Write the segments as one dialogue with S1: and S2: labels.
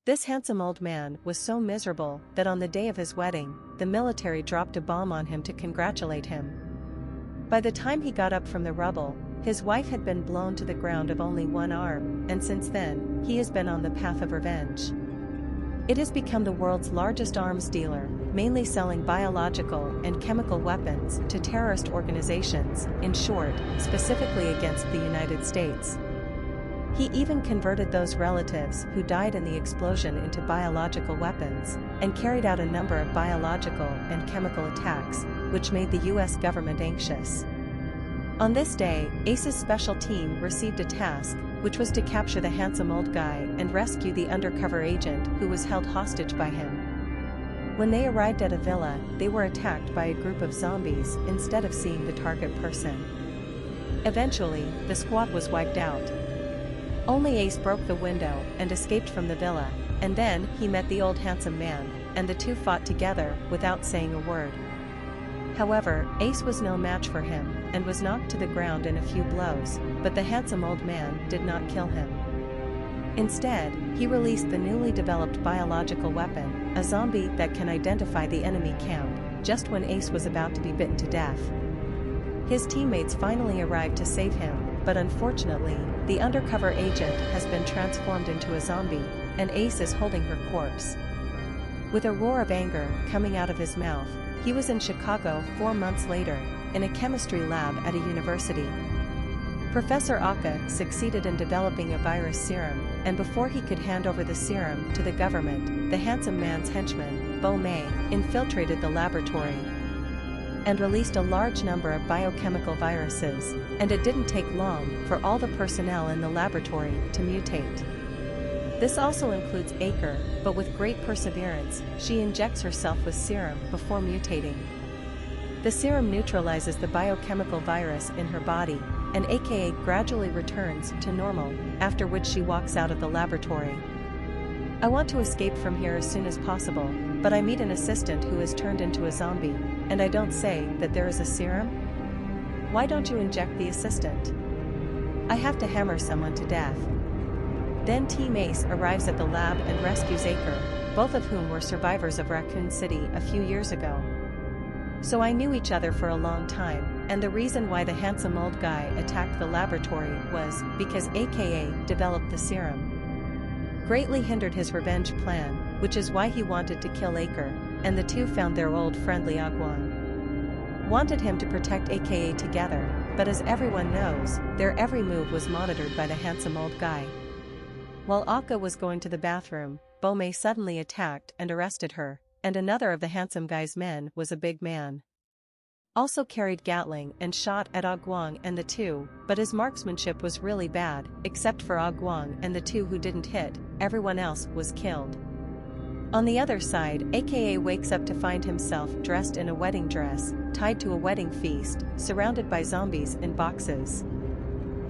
S1: This handsome old man was so miserable that on the day of his wedding, the military dropped a bomb on him to congratulate him. By the time he got up from the rubble, his wife had been blown to the ground of only one arm, and since then, he has been on the path of revenge. It has become the world's largest arms dealer, mainly selling biological and chemical weapons to terrorist organizations, in short, specifically against the United States. He even converted those relatives who died in the explosion into biological weapons, and carried out a number of biological and chemical attacks, which made the US government anxious. On this day, Ace's special team received a task, which was to capture the handsome old guy and rescue the undercover agent who was held hostage by him. When they arrived at a villa, they were attacked by a group of zombies instead of seeing the target person. Eventually, the squad was wiped out. Only Ace broke the window and escaped from the villa, and then he met the old handsome man, and the two fought together without saying a word. However, Ace was no match for him, and was knocked to the ground in a few blows, but the handsome old man did not kill him. Instead, he released the newly developed biological weapon, a zombie that can identify the enemy camp, just when Ace was about to be bitten to death. His teammates finally arrived to save him, but unfortunately, the undercover agent has been transformed into a zombie, and Ace is holding her corpse. With a roar of anger coming out of his mouth, he was in Chicago 4 months later, in a chemistry lab at a university. Professor Aka succeeded in developing a virus serum, and before he could hand over the serum to the government, the handsome man's henchman, Bo Mei, infiltrated the laboratory and released a large number of biochemical viruses, and it didn't take long for all the personnel in the laboratory to mutate. This also includes Aker, but with great perseverance, she injects herself with serum before mutating. The serum neutralizes the biochemical virus in her body, and AKA gradually returns to normal, after which she walks out of the laboratory. I want to escape from here as soon as possible, but I meet an assistant who is turned into a zombie, and I don't say that there is a serum? Why don't you inject the assistant? I have to hammer someone to death. Then Team Ace arrives at the lab and rescues Aker, both of whom were survivors of Raccoon City a few years ago. So I knew each other for a long time, and the reason why the handsome old guy attacked the laboratory was because AKA developed the serum. Greatly hindered his revenge plan, which is why he wanted to kill Aker, and the two found their old friendly Agwan. Wanted him to protect AKA together, but as everyone knows, their every move was monitored by the handsome old guy. While Aka was going to the bathroom, Bomei suddenly attacked and arrested her, and another of the handsome guy's men was a big man. Also carried Gatling and shot at Agwang and the two, but his marksmanship was really bad, except for Agwang and the two who didn't hit, everyone else was killed. On the other side, AKA wakes up to find himself dressed in a wedding dress, tied to a wedding feast, surrounded by zombies in boxes.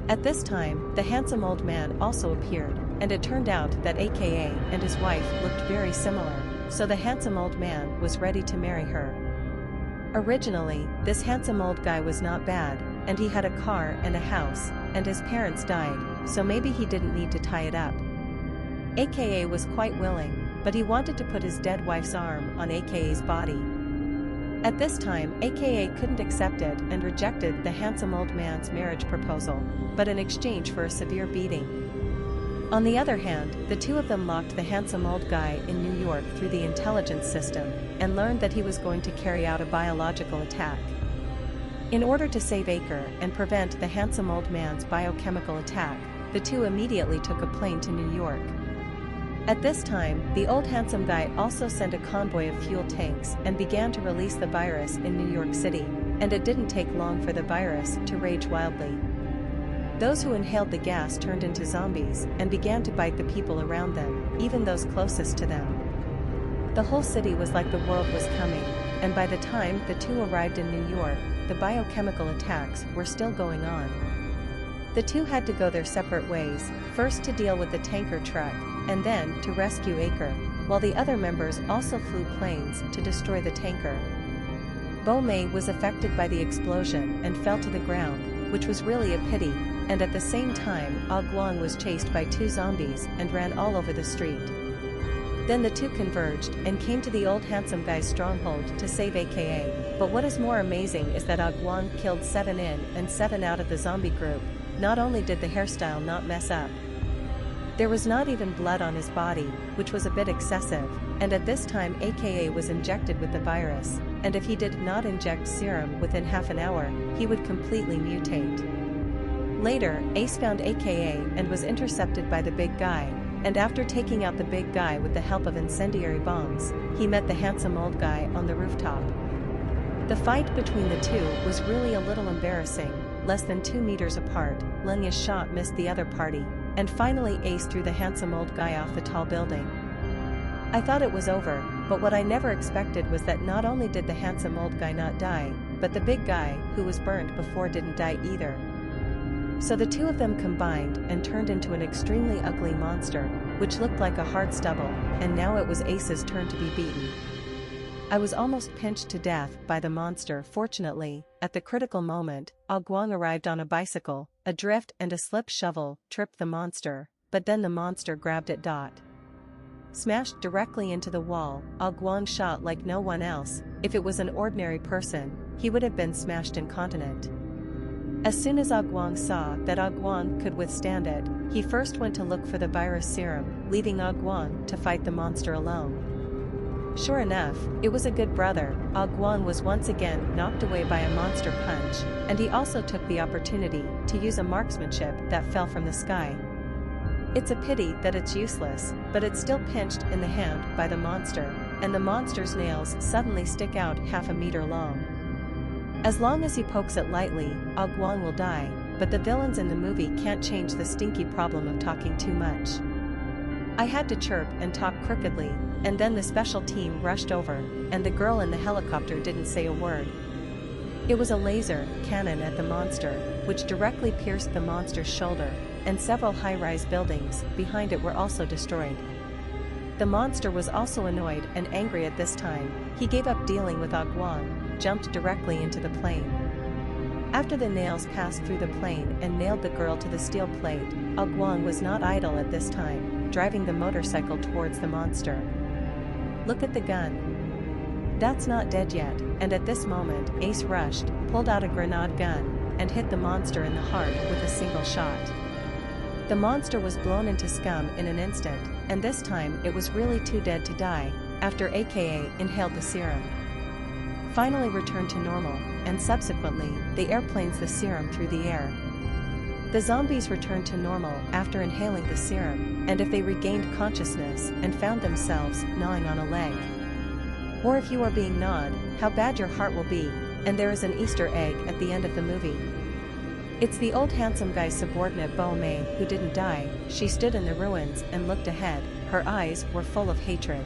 S1: At this time, the handsome old man also appeared, and it turned out that AKA and his wife looked very similar, so the handsome old man was ready to marry her. Originally, this handsome old guy was not bad, and he had a car and a house, and his parents died, so maybe he didn't need to tie it up. AKA was quite willing, but he wanted to put his dead wife's arm on AKA's body. At this time, AKA couldn't accept it and rejected the handsome old man's marriage proposal, but in exchange for a severe beating. On the other hand, the two of them locked the handsome old guy in New York through the intelligence system, and learned that he was going to carry out a biological attack. In order to save Aker and prevent the handsome old man's biochemical attack, the two immediately took a plane to New York. At this time, the old handsome guy also sent a convoy of fuel tanks and began to release the virus in New York City, and it didn't take long for the virus to rage wildly. Those who inhaled the gas turned into zombies and began to bite the people around them, even those closest to them. The whole city was like the world was coming, and by the time the two arrived in New York, the biochemical attacks were still going on. The two had to go their separate ways, first to deal with the tanker truck, and then to rescue Aker, while the other members also flew planes to destroy the tanker. Bomei was affected by the explosion and fell to the ground, which was really a pity, and at the same time, Agwang was chased by two zombies and ran all over the street. Then the two converged and came to the old handsome guy's stronghold to save aka. But what is more amazing is that Agwang killed 7 in and 7 out of the zombie group. Not only did the hairstyle not mess up, there was not even blood on his body, which was a bit excessive, and at this time aka was injected with the virus, and if he did not inject serum within half an hour, he would completely mutate. Later, Ace found aka and was intercepted by the big guy, and after taking out the big guy with the help of incendiary bombs, he met the handsome old guy on the rooftop. The fight between the two was really a little embarrassing, less than 2 meters apart. Lenya's shot missed the other party, and finally Ace threw the handsome old guy off the tall building. I thought it was over, but what I never expected was that not only did the handsome old guy not die, but the big guy, who was burnt before, didn't die either. So the two of them combined and turned into an extremely ugly monster, which looked like a hard stubble, and now it was Ace's turn to be beaten. I was almost pinched to death by the monster. Fortunately, at the critical moment, Agwang arrived on a bicycle. A drift and a slip shovel tripped the monster, but then the monster grabbed it. Smashed directly into the wall. Agwang shot like no one else. If it was an ordinary person, he would have been smashed incontinent. As soon as Agwang saw that Agwang could withstand it, he first went to look for the virus serum, leaving Agwang to fight the monster alone. Sure enough, it was a good brother. Agwang was once again knocked away by a monster punch, and he also took the opportunity to use a marksmanship that fell from the sky. It's a pity that it's useless, but it's still pinched in the hand by the monster, and the monster's nails suddenly stick out half a meter long. As long as he pokes it lightly, Agwang will die, but the villains in the movie can't change the stinky problem of talking too much. I had to chirp and talk crookedly, and then the special team rushed over, and the girl in the helicopter didn't say a word. It was a laser cannon at the monster, which directly pierced the monster's shoulder, and several high-rise buildings behind it were also destroyed. The monster was also annoyed and angry at this time. He gave up dealing with Agwang, jumped directly into the plane. After the nails passed through the plane and nailed the girl to the steel plate, Agwang was not idle at this time, driving the motorcycle towards the monster. Look at the gun. That's not dead yet, and at this moment, Ace rushed, pulled out a grenade gun, and hit the monster in the heart with a single shot. The monster was blown into scum in an instant, and this time it was really too dead to die, after aka inhaled the serum. Finally returned to normal, and subsequently, the airplanes the serum through the air. The zombies returned to normal after inhaling the serum, and if they regained consciousness and found themselves gnawing on a leg. Or if you are being gnawed, how bad your heart will be, and there is an Easter egg at the end of the movie. It's the old handsome guy's subordinate Bo Mei who didn't die. She stood in the ruins and looked ahead, her eyes were full of hatred.